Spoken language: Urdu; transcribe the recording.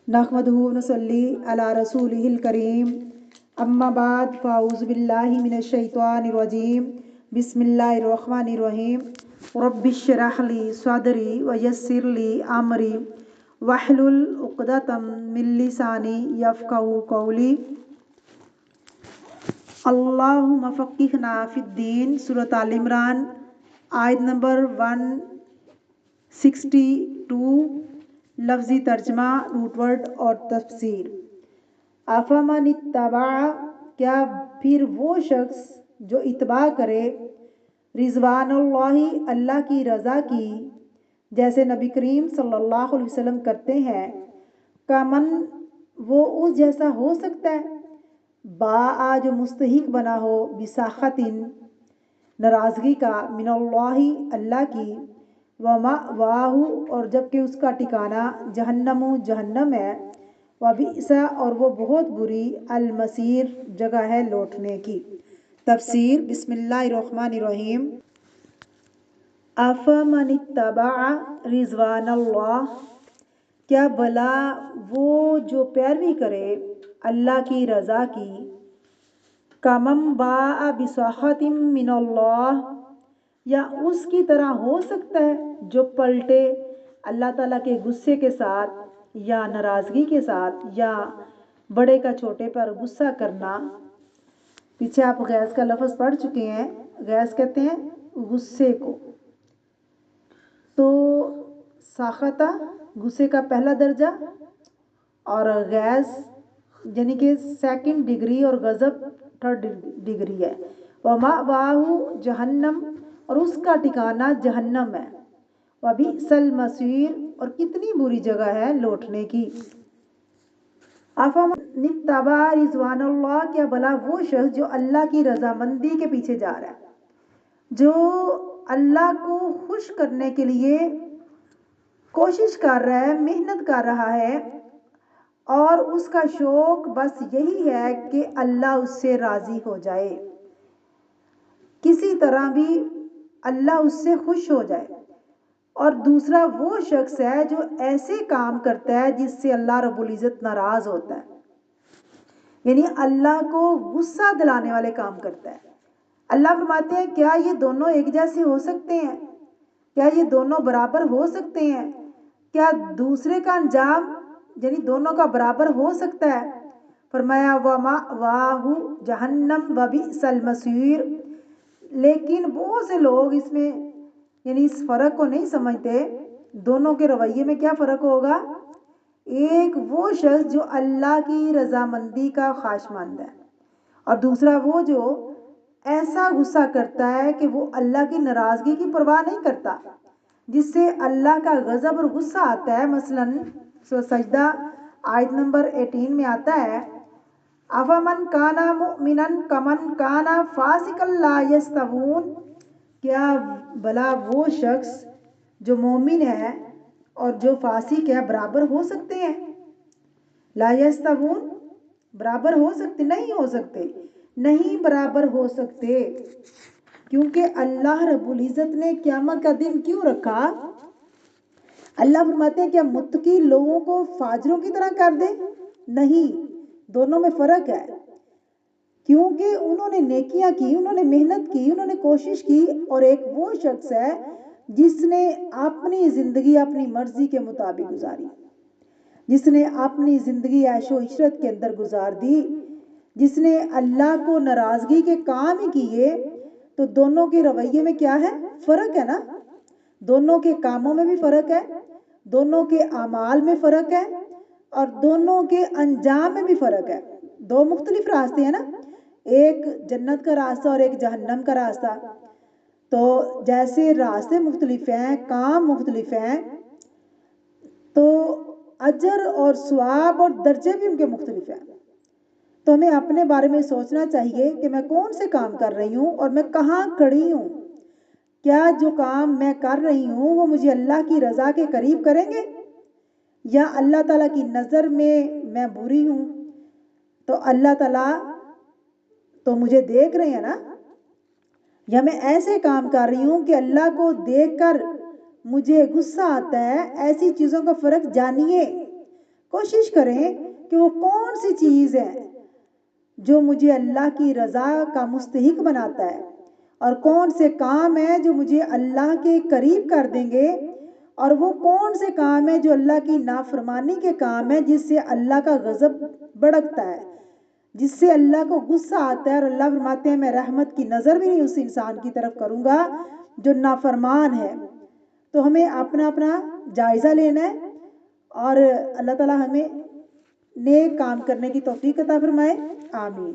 نحمدہ و نصلی علی رسولہ الکریم اما بعد فاعوذ باللہ من الشیطان الرجیم بسم اللہ الرحمن الرحیم رب اشرح لی صدری ویسر لی امری واحلل عقدۃ من لسانی یفقہوا قولی اللہم فقہنا فی الدین۔ سورۃ آل عمران آیت نمبر 162، لفظی ترجمہ، روٹ ورڈ اور تفسیر۔ افمن اتبع، کیا پھر وہ شخص جو اتباع کرے، رضوان اللہ، اللہ کی رضا کی، جیسے نبی کریم صلی اللہ علیہ وسلم کرتے ہیں، کمن، وہ اس جیسا ہو سکتا ہے، با جو مستحق بنا ہو، بساخطن، ناراضگی کا، من اللہ، اللہ کی، ومأواہ، اور جبکہ اس کا ٹھکانہ جہنم، جہنم ہے، وبئس، اور وہ بہت بری، المصیر، جگہ ہے لوٹنے کی۔ تفسیر۔ بسم اللہ الرحمن الرحیم۔ افمن اتبع رضوان اللہ، کیا بھلا وہ جو پیروی کرے اللہ کی رضا کی، کمن باء بسخط من اللہ، یا اس کی طرح ہو سکتا ہے جو پلٹے اللہ تعالیٰ کے غصے کے ساتھ یا ناراضگی کے ساتھ، یا بڑے کا چھوٹے پر غصہ کرنا۔ پیچھے آپ غیظ کا لفظ پڑھ چکے ہیں، غیظ کہتے ہیں غصے کو، تو ساختہ غصے کا پہلا درجہ، اور غیظ یعنی کہ سیکنڈ ڈگری، اور غضب تھرڈ ڈگری ہے۔ ومأواہ جہنم، اور اس کا ٹھکانہ جہنم ہے، وبئس المصیر، اور کتنی بری جگہ ہے لوٹنے کی۔ افمن اتبع رضوان اللہ، کیا بھلا وہ شخص جو اللہ کی رضامندی کے پیچھے جا رہا ہے، جو اللہ کو خوش کرنے کے لیے کوشش کر رہا ہے، محنت کر رہا ہے، اور اس کا شوق بس یہی ہے کہ اللہ اس سے راضی ہو جائے، کسی طرح بھی اللہ اس سے خوش ہو جائے۔ اور دوسرا وہ شخص ہے جو ایسے کام کرتا ہے جس سے اللہ رب العزت ناراض ہوتا ہے، یعنی اللہ کو غصہ دلانے والے کام کرتا ہے۔ اللہ فرماتے ہیں کیا یہ دونوں ایک جیسے ہو سکتے ہیں؟ کیا یہ دونوں برابر ہو سکتے ہیں؟ کیا دوسرے کا انجام یعنی دونوں کا برابر ہو سکتا ہے؟ فرمایا ومأواہ جہنم وبئس المصیر۔ لیکن بہت سے لوگ اس میں یعنی اس فرق کو نہیں سمجھتے، دونوں کے رویے میں کیا فرق ہوگا۔ ایک وہ شخص جو اللہ کی رضامندی کا خواہشمند ہے، اور دوسرا وہ جو ایسا غصہ کرتا ہے کہ وہ اللہ کی ناراضگی کی پرواہ نہیں کرتا، جس سے اللہ کا غضب اور غصہ آتا ہے۔ مثلاً سجدہ آیت نمبر 18 میں آتا ہے، افمن کان مؤمنا کمن کان فاسقا لا یستوون، کیا بھلا وہ شخص جو مومن ہے اور جو فاسق ہے برابر ہو سکتے ہیں؟ لا یستوون، برابر ہو سکتے نہیں، ہو سکتے نہیں، برابر ہو سکتے، کیونکہ اللہ رب العزت نے قیامت کا دن کیوں رکھا؟ اللہ فرماتے ہیں کیا متقی لوگوں کو فاجروں کی طرح کر دے؟ نہیں، دونوں میں فرق ہے، کیونکہ انہوں نے نیکیاں کی، انہوں نے محنت کی، انہوں نے کوشش کی، اور ایک وہ شخص ہے جس نے اپنی زندگی اپنی مرضی کے مطابق گزاری، جس نے اپنی زندگی عیش و عشرت کے اندر گزار دی، جس نے اللہ کو ناراضگی کے کام ہی کیے۔ تو دونوں کے رویے میں کیا ہے؟ فرق ہے نا، دونوں کے کاموں میں بھی فرق ہے، دونوں کے اعمال میں فرق ہے، اور دونوں کے انجام میں بھی فرق ہے۔ دو مختلف راستے ہیں نا، ایک جنت کا راستہ اور ایک جہنم کا راستہ، تو جیسے راستے مختلف ہیں، کام مختلف ہیں، تو اجر اور ثواب اور درجے بھی ان کے مختلف ہیں۔ تو ہمیں اپنے بارے میں سوچنا چاہیے کہ میں کون سے کام کر رہی ہوں اور میں کہاں کھڑی ہوں۔ کیا جو کام میں کر رہی ہوں وہ مجھے اللہ کی رضا کے قریب کریں گے، یا اللہ تعالیٰ کی نظر میں بری ہوں؟ تو اللہ تعالیٰ تو مجھے دیکھ رہے ہیں نا، یا میں ایسے کام کر رہی ہوں کہ اللہ کو دیکھ کر مجھے غصہ آتا ہے؟ ایسی چیزوں کا فرق جانیے۔ کوشش کریں کہ وہ کون سی چیز ہے جو مجھے اللہ کی رضا کا مستحق بناتا ہے، اور کون سے کام ہیں جو مجھے اللہ کے قریب کر دیں گے، اور وہ کون سے کام ہیں جو اللہ کی نافرمانی کے کام ہیں جس سے اللہ کا غضب بھڑکتا ہے، جس سے اللہ کو غصہ آتا ہے، اور اللہ فرماتے ہیں میں رحمت کی نظر بھی نہیں اس انسان کی طرف کروں گا جو نافرمان ہے۔ تو ہمیں اپنا اپنا جائزہ لینا ہے، اور اللہ تعالیٰ ہمیں نیک کام کرنے کی توفیق عطا فرمائے، آمین۔